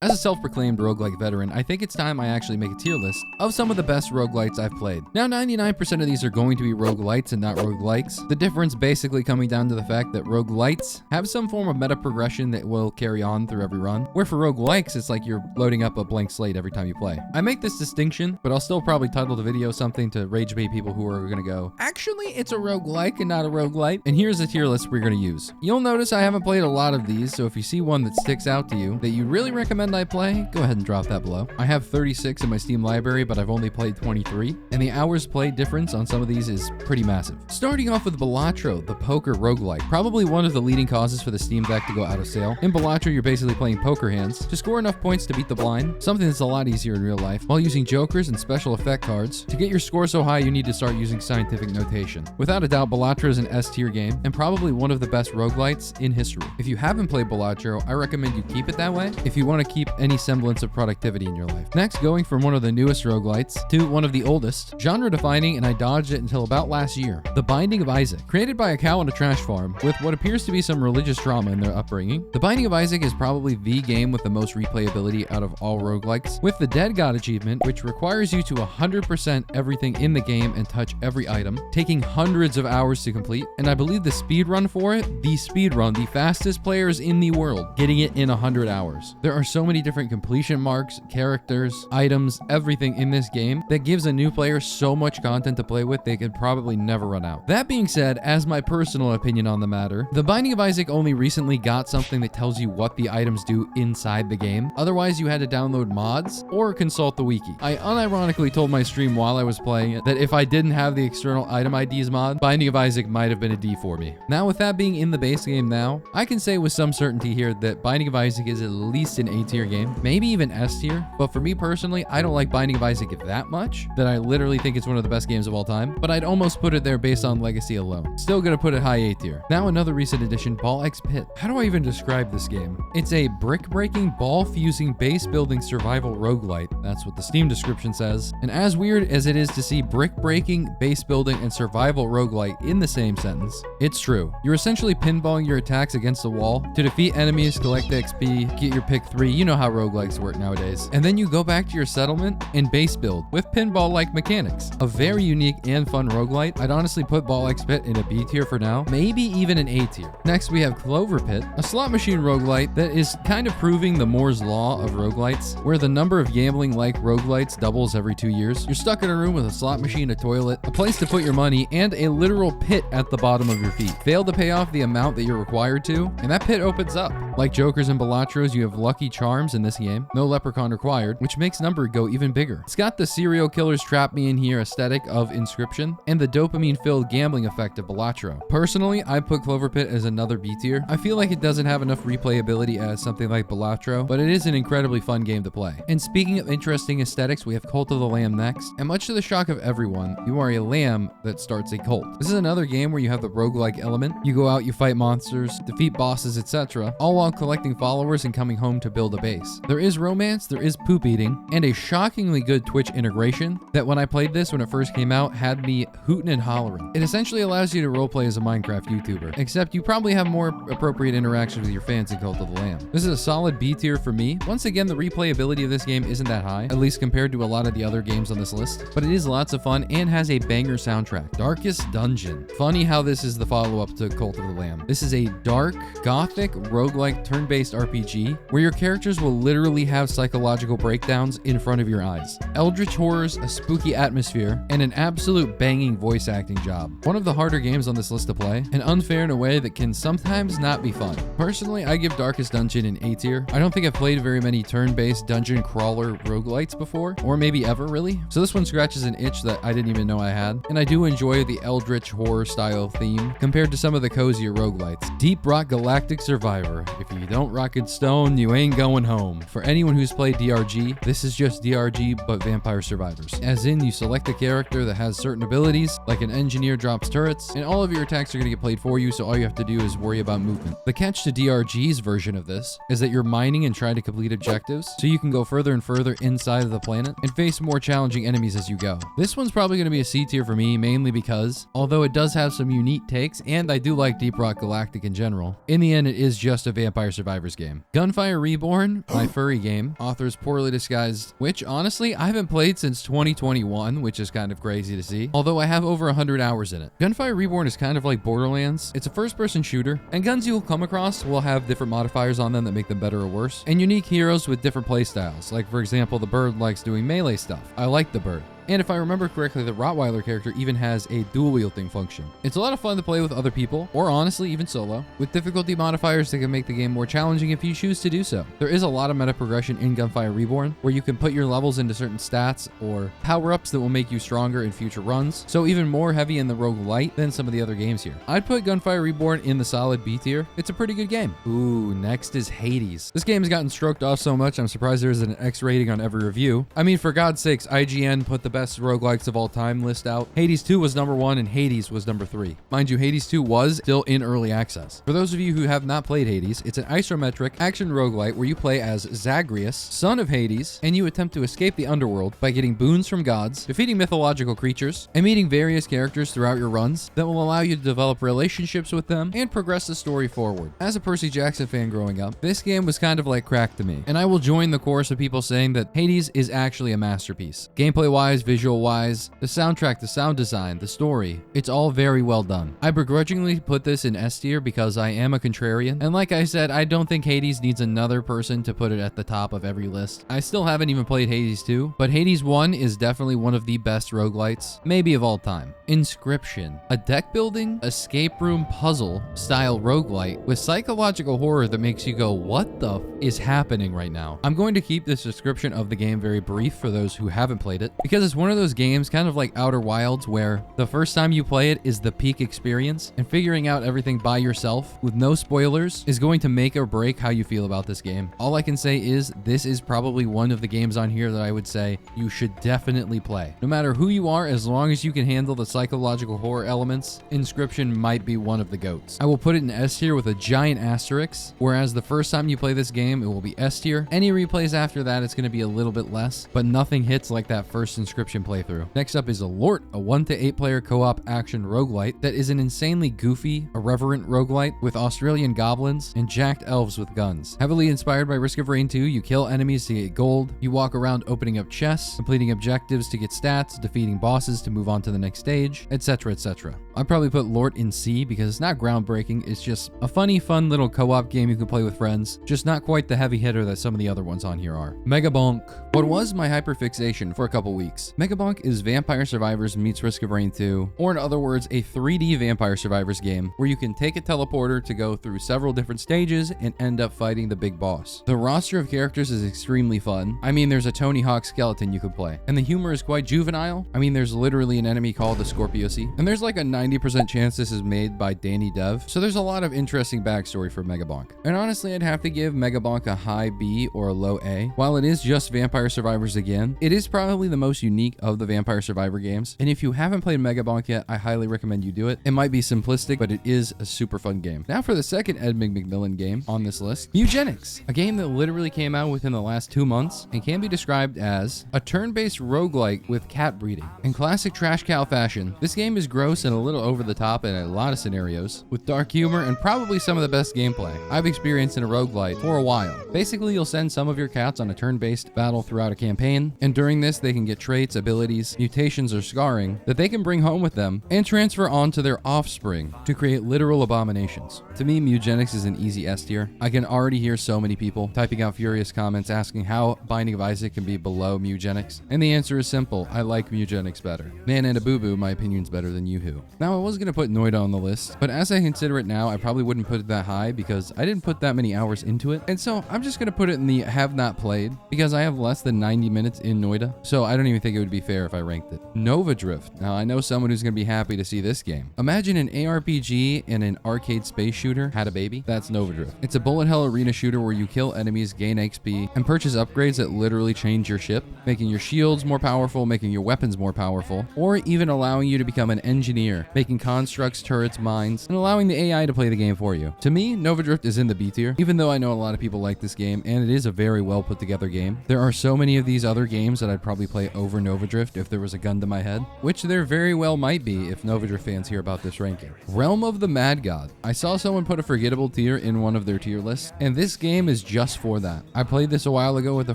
As a self-proclaimed roguelike veteran, I think it's time I actually make a tier list of some of the best roguelites I've played. Now, 99% of these are going to be roguelites and not roguelikes. The difference basically coming down to the fact that roguelites have some form of meta progression that will carry on through every run, where for roguelikes, it's like you're loading up a blank slate every time you play. I make this distinction, but I'll still probably title the video something to rage bait people who are gonna go, actually, it's a roguelike and not a roguelite. And here's the tier list we're gonna use. You'll notice I haven't played a lot of these, so if you see one that sticks out to you that you really recommend I play, go ahead and drop that below. I have 36 in my Steam library, but I've only played 23, and the hours played difference on some of these is pretty massive. Starting off with Balatro, the poker roguelite, probably one of the leading causes for the Steam Deck to go out of sale. In Balatro, you're basically playing poker hands to score enough points to beat the blind, something that's a lot easier in real life, while using jokers and special effect cards. To get your score so high, you need to start using scientific notation. Without a doubt, Balatro is an S-tier game, and probably one of the best roguelites in history. If you haven't played Balatro, I recommend you keep it that way if you want to keep any semblance of productivity in your life. Next, going from one of the newest roguelites to one of the oldest, genre-defining, and I dodged it until about last year, The Binding of Isaac. Created by a cow on a trash farm with what appears to be some religious trauma in their upbringing, The Binding of Isaac is probably the game with the most replayability out of all roguelikes, with the Dead God achievement, which requires you to 100% everything in the game and touch every item, taking hundreds of hours to complete, and I believe the speedrun for it, the fastest players in the world, getting it in 100 hours. There are so many different completion marks, characters, items, everything in this game that gives a new player so much content to play with they could probably never run out. That being said, as my personal opinion on the matter, The Binding of Isaac only recently got something that tells you what the items do inside the game. Otherwise, you had to download mods or consult the wiki. I unironically told my stream while I was playing it that if I didn't have the external item IDs mod, Binding of Isaac might have been a D for me. Now, with that being in the base game now, I can say with some certainty here that Binding of Isaac is at least an A-tier game, maybe even S-tier, but for me personally, I don't like Binding of Isaac that much that I literally think it's one of the best games of all time, but I'd almost put it there based on legacy alone. Still gonna put it high A-tier. Now another recent addition, Balatro Pit. How do I even describe this game? It's a brick-breaking, ball-fusing, base-building survival roguelite. That's what the Steam description says. And as weird as it is to see brick-breaking, base-building, and survival roguelite in the same sentence, it's true. You're essentially pinballing your attacks against the wall to defeat enemies, collect XP, get your pick 3. You know how roguelikes work nowadays. And then you go back to your settlement and base build with pinball-like mechanics. A very unique and fun roguelite. I'd honestly put Balatro Pit in a B tier for now, maybe even an A tier. Next, we have Clover Pit, a slot machine roguelite that is kind of proving the Moore's Law of roguelites, where the number of gambling-like roguelites doubles every 2 years. You're stuck in a room with a slot machine, a toilet, a place to put your money, and a literal pit at the bottom of your feet. Fail to pay off the amount that you're required to, and that pit opens up. Like Jokers and Balatros, you have lucky charms in this game. No leprechaun required, which makes number go even bigger. It's got the serial killers trap me in here aesthetic of Inscryption and the dopamine-filled gambling effect of Balatro. Personally, I put Clover Pit as another B tier. I feel like it doesn't have enough replayability as something like Balatro, but it is an incredibly fun game to play. And speaking of interesting aesthetics, we have Cult of the Lamb next, and much to the shock of everyone, you are a lamb that starts a cult. This is another game where you have the roguelike element. You go out, you fight monsters, defeat bosses, etc., all while collecting followers and coming home to build a base. There is romance, there is poop eating, and a shockingly good Twitch integration that when I played this when it first came out had me hooting and hollering. It essentially allows you to roleplay as a Minecraft YouTuber, except you probably have more appropriate interactions with your fans in Cult of the Lamb. This is a solid B tier for me. Once again, the replayability of this game isn't that high, at least compared to a lot of the other games on this list, but it is lots of fun and has a banger soundtrack. Darkest Dungeon. Funny how this is the follow-up to Cult of the Lamb. This is a dark, gothic, roguelike, turn-based RPG where your characters will literally have psychological breakdowns in front of your eyes. Eldritch horrors, a spooky atmosphere, and an absolute banging voice acting job. One of the harder games on this list to play, and unfair in a way that can sometimes not be fun. Personally, I give Darkest Dungeon an A tier. I don't think I've played very many turn-based dungeon crawler roguelites before, or maybe ever really, so this one scratches an itch that I didn't even know I had, and I do enjoy the Eldritch horror style theme compared to some of the cozier roguelites. Deep Rock Galactic Survivor. If you don't rock it stone, you ain't going home. For anyone who's played DRG, this is just DRG but Vampire Survivors. As in, you select a character that has certain abilities, like an engineer drops turrets, and all of your attacks are going to get played for you, so all you have to do is worry about movement. The catch to DRG's version of this is that you're mining and trying to complete objectives, so you can go further and further inside of the planet and face more challenging enemies as you go. This one's probably going to be a C tier for me, mainly because, although it does have some unique takes, and I do like Deep Rock Galactic in general, in the end it is just a vampire Vampire Survivors game. Gunfire Reborn, my furry game, author's Poorly Disguised Witch. Honestly, I haven't played since 2021, which is kind of crazy to see, although I have over 100 hours in it. Gunfire Reborn is kind of like Borderlands. It's a first-person shooter, and guns you will come across will have different modifiers on them that make them better or worse, and unique heroes with different playstyles. Like, for example, the bird likes doing melee stuff. I like the bird. And if I remember correctly, the Rottweiler character even has a dual wielding function. It's a lot of fun to play with other people, or honestly, even solo, with difficulty modifiers that can make the game more challenging if you choose to do so. There is a lot of meta progression in Gunfire Reborn, where you can put your levels into certain stats or power-ups that will make you stronger in future runs, so even more heavy in the roguelite than some of the other games here. I'd put Gunfire Reborn in the solid B tier. It's a pretty good game. Ooh, next is Hades. This game has gotten stroked off so much, I'm surprised there's an X rating on every review. I mean, for God's sakes, IGN put the best roguelikes of all time list out. Hades 2 was number 1 and Hades was number 3. Mind you, Hades 2 was still in early access. For those of you who have not played Hades, it's an isometric action roguelite where you play as Zagreus, son of Hades, and you attempt to escape the underworld by getting boons from gods, defeating mythological creatures, and meeting various characters throughout your runs that will allow you to develop relationships with them and progress the story forward. As a Percy Jackson fan growing up, this game was kind of like crack to me, and I will join the chorus of people saying that Hades is actually a masterpiece. Gameplay-wise, visual-wise, the soundtrack, the sound design, the story, it's all very well done. I begrudgingly put this in S tier because I am a contrarian, and like I said, I don't think Hades needs another person to put it at the top of every list. I still haven't even played Hades 2, but Hades 1 is definitely one of the best roguelites, maybe of all time. Inscryption, a deck building, escape room puzzle style roguelite with psychological horror that makes you go, what the f is happening right now? I'm going to keep this description of the game very brief for those who haven't played it, because it's one of those games kind of like Outer Wilds where the first time you play it is the peak experience, and figuring out everything by yourself with no spoilers is going to make or break how you feel about this game. All I can say is this is probably one of the games on here that I would say you should definitely play. No matter who you are, as long as you can handle the psychological horror elements, Inscryption might be one of the GOATs. I will put it in S tier with a giant asterisk, whereas the first time you play this game, it will be S tier. Any replays after that, it's going to be a little bit less, but nothing hits like that first Inscryption playthrough. Next up is LORT, a 1 to 8 player co-op action roguelite that is an insanely goofy, irreverent roguelite with Australian goblins and jacked elves with guns. Heavily inspired by Risk of Rain 2, you kill enemies to get gold, you walk around opening up chests, completing objectives to get stats, defeating bosses to move on to the next stage, etc, etc. I'd probably put LORT in C because it's not groundbreaking, it's just a funny, fun little co-op game you can play with friends, just not quite the heavy hitter that some of the other ones on here are. MEGABONK, what was my hyperfixation for a couple weeks. MEGABONK is Vampire Survivors meets Risk of Rain 2, or in other words, a 3D Vampire Survivors game where you can take a teleporter to go through several different stages and end up fighting the big boss. The roster of characters is extremely fun. I mean, there's a Tony Hawk skeleton you could play, and the humor is quite juvenile. I mean, there's literally an enemy called the Scorpiosi, and there's like a 90% chance this is made by Danny Dev, so there's a lot of interesting backstory for MEGABONK. And honestly, I'd have to give MEGABONK a high B or a low A. While it is just Vampire Survivors again, it is probably the most unique of the Vampire Survivor games, and if you haven't played MEGABONK yet, I highly recommend you do it. It might be simplistic, but it is a super fun game. Now for the second Edmund McMillan game on this list, Mewgenics, a game that literally came out within the last 2 months and can be described as a turn-based roguelike with cat breeding. In classic trash cow fashion, this game is gross and a little over the top in a lot of scenarios, with dark humor and probably some of the best gameplay I've experienced in a roguelite for a while. Basically, you'll send some of your cats on a turn-based battle throughout a campaign, and during this, they can get traits, abilities, mutations, or scarring that they can bring home with them and transfer onto their offspring to create literal abominations. To me, Mewgenics is an easy S tier. I can already hear so many people typing out furious comments asking how Binding of Isaac can be below Mewgenics, and the answer is simple: I like Mewgenics better. Man and a boo-boo, my opinion's better than Yoo-hoo. Now, I was gonna put Noita on the list, but as I consider it now, I probably wouldn't put it that high because I didn't put that many hours into it, and so I'm just gonna put it in the have not played because I have less than 90 minutes in Noita, so I don't even think it would be fair if I ranked it. Nova Drift. Now, I know someone who's gonna be happy to see this game. Imagine an ARPG and an arcade space shooter had a baby. That's Nova Drift. It's a bullet hell arena shooter where you kill enemies, gain XP, and purchase upgrades that literally change your ship, making your shields more powerful, making your weapons more powerful, or even allowing you to become an engineer, making constructs, turrets, mines, and allowing the AI to play the game for you. To me, Nova Drift is in the B tier, even though I know a lot of people like this game, and it is a very well put together game. There are so many of these other games that I'd probably play over Nova Nova Drift if there was a gun to my head, which there very well might be if Nova Drift fans hear about this ranking. Realm of the Mad God. I saw someone put a forgettable tier in one of their tier lists, and this game is just for that. I played this a while ago with a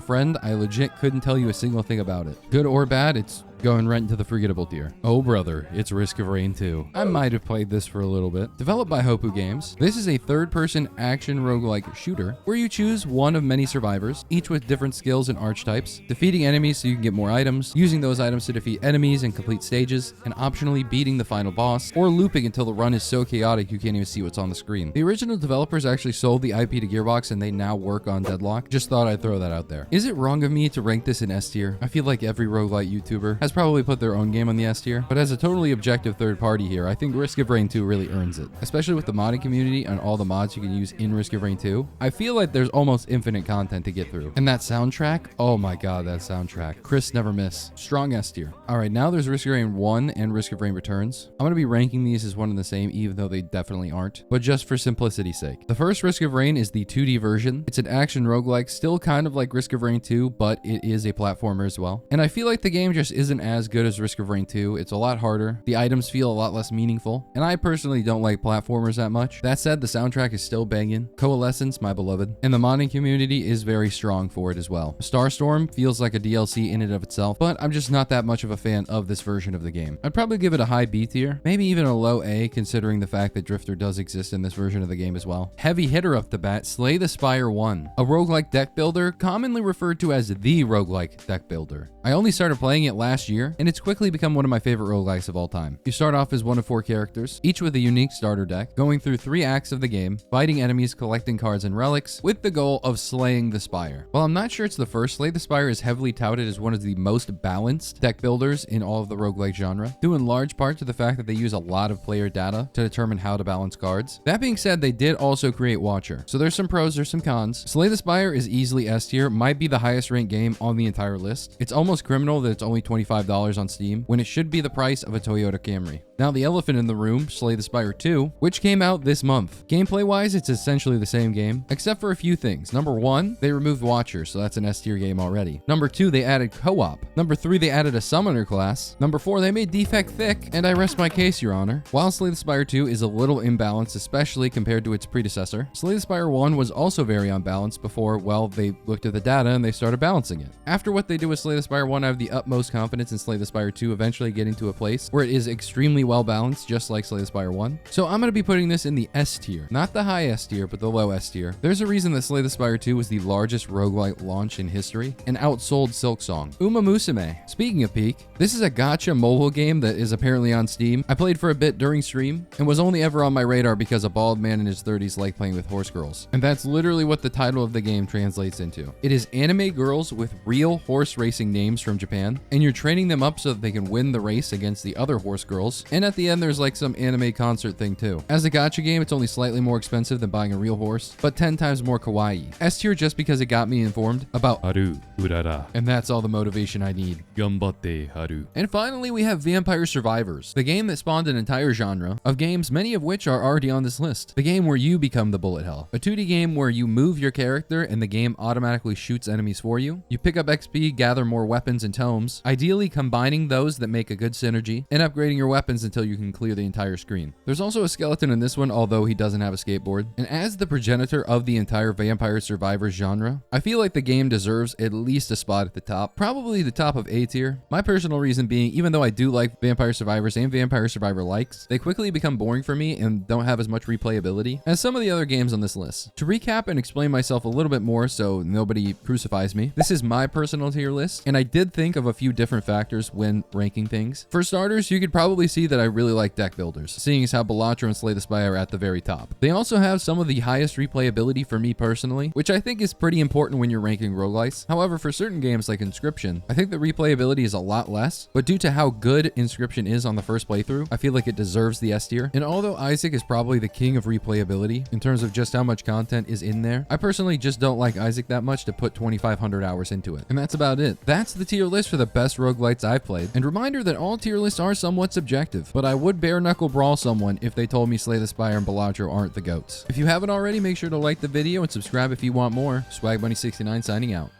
friend. I legit couldn't tell you a single thing about it. Good or bad, it's going right into the forgettable tier. Oh brother, it's Risk of Rain 2. I might have played this for a little bit. Developed by Hopoo Games, this is a third-person action roguelike shooter where you choose one of many survivors, each with different skills and archetypes, defeating enemies so you can get more items, using those items to defeat enemies and complete stages, and optionally beating the final boss, or looping until the run is so chaotic you can't even see what's on the screen. The original developers actually sold the IP to Gearbox and they now work on Deadlock. Just thought I'd throw that out there. Is it wrong of me to rank this in S tier? I feel like every roguelite YouTuber has probably put their own game on the S tier, but as a totally objective third party here, I think Risk of Rain 2 really earns it. Especially with the modding community and all the mods you can use in Risk of Rain 2, I feel like there's almost infinite content to get through. And that soundtrack, oh my god, that soundtrack. Chris never miss. Strong S tier. Alright, now there's Risk of Rain 1 and Risk of Rain Returns. I'm going to be ranking these as one and the same, even though they definitely aren't, but just for simplicity's sake. The first Risk of Rain is the 2D version. It's an action roguelike, still kind of like Risk of Rain 2, but it is a platformer as well. And I feel like the game just isn't as good as Risk of Rain 2. It's a lot harder. The items feel a lot less meaningful, and I personally don't like platformers that much. That said, the soundtrack is still banging. Coalescence, my beloved. And the modding community is very strong for it as well. Starstorm feels like a DLC in and of itself, but I'm just not that much of a fan of this version of the game. I'd probably give it a high B tier, maybe even a low A, considering the fact that Drifter does exist in this version of the game as well. Heavy hitter up the bat, Slay the Spire 1, a roguelike deck builder commonly referred to as the roguelike deck builder. I only started playing it last year, and it's quickly become one of my favorite roguelikes of all time. You start off as one of 4 characters, each with a unique starter deck, going through 3 acts of the game, fighting enemies, collecting cards and relics, with the goal of slaying the Spire. While I'm not sure it's the first, Slay the Spire is heavily touted as one of the most balanced deck builders in all of the roguelike genre, due in large part to the fact that they use a lot of player data to determine how to balance cards. That being said, they did also create Watcher, so there's some pros, there's some cons. Slay the Spire is easily S tier, might be the highest ranked game on the entire list. It's almost criminal that it's only $25 on Steam, when it should be the price of a Toyota Camry. Now the elephant in the room, Slay the Spire 2, which came out this month. Gameplay wise, it's essentially the same game, except for a few things. Number 1, they removed Watcher, so that's an S tier game already. Number 2, they added co-op. Number 3, they added a summoner class. Number 4, they made defect thick, and I rest my case, your honor. While Slay the Spire 2 is a little imbalanced, especially compared to its predecessor, Slay the Spire 1 was also very unbalanced before, well, they looked at the data and they started balancing it. After what they did with Slay the Spire 1, I have the utmost confidence in Slay the Spire 2 eventually getting to a place where it is extremely well balanced, just like Slay the Spire 1. So I'm going to be putting this in the S tier. Not the high S tier, but the low S tier. There's a reason that Slay the Spire 2 was the largest roguelite launch in history and outsold Silksong. Umamusume. Speaking of peak, this is a gacha mobile game that is apparently on Steam. I played for a bit during stream and was only ever on my radar because a bald man in his 30s liked playing with horse girls. And that's literally what the title of the game translates into. It is anime girls with real horse racing names from Japan, and you're training them up so that they can win the race against the other horse girls. And at the end, there's like some anime concert thing too. As a gacha game, it's only slightly more expensive than buying a real horse, but 10 times more kawaii. S tier just because it got me informed about Haru Urara. And that's all the motivation I need. Gambatte Haru. And finally, we have Vampire Survivors, the game that spawned an entire genre of games, many of which are already on this list. The game where you become the bullet hell. A 2D game where you move your character and the game automatically shoots enemies for you. You pick up XP, gather more weapons and tomes, ideally combining those that make a good synergy, and upgrading your weapons until you can clear the entire screen. There's also a skeleton in this one, although he doesn't have a skateboard. And as the progenitor of the entire Vampire Survivors genre, I feel like the game deserves at least a spot at the top, probably the top of A tier. My personal reason being, even though I do like Vampire Survivors and Vampire Survivor likes, they quickly become boring for me and don't have as much replayability as some of the other games on this list. To recap and explain myself a little bit more so nobody crucifies me, this is my personal tier list, and I did think of a few different factors when ranking things. For starters, you could probably see that I really like deck builders, seeing as how Balatro and Slay the Spire are at the very top. They also have some of the highest replayability for me personally, which I think is pretty important when you're ranking roguelites. However, for certain games like Inscryption, I think the replayability is a lot less, but due to how good Inscryption is on the first playthrough, I feel like it deserves the S tier. And although Isaac is probably the king of replayability in terms of just how much content is in there, I personally just don't like Isaac that much to put 2,500 hours into it. And that's about it. That's the tier list for the best roguelites I've played. And reminder that all tier lists are somewhat subjective, but I would bare knuckle brawl someone if they told me Slay the Spire and Balatro aren't the GOATs. If you haven't already, make sure to like the video and subscribe if you want more. SwagBunny69 signing out.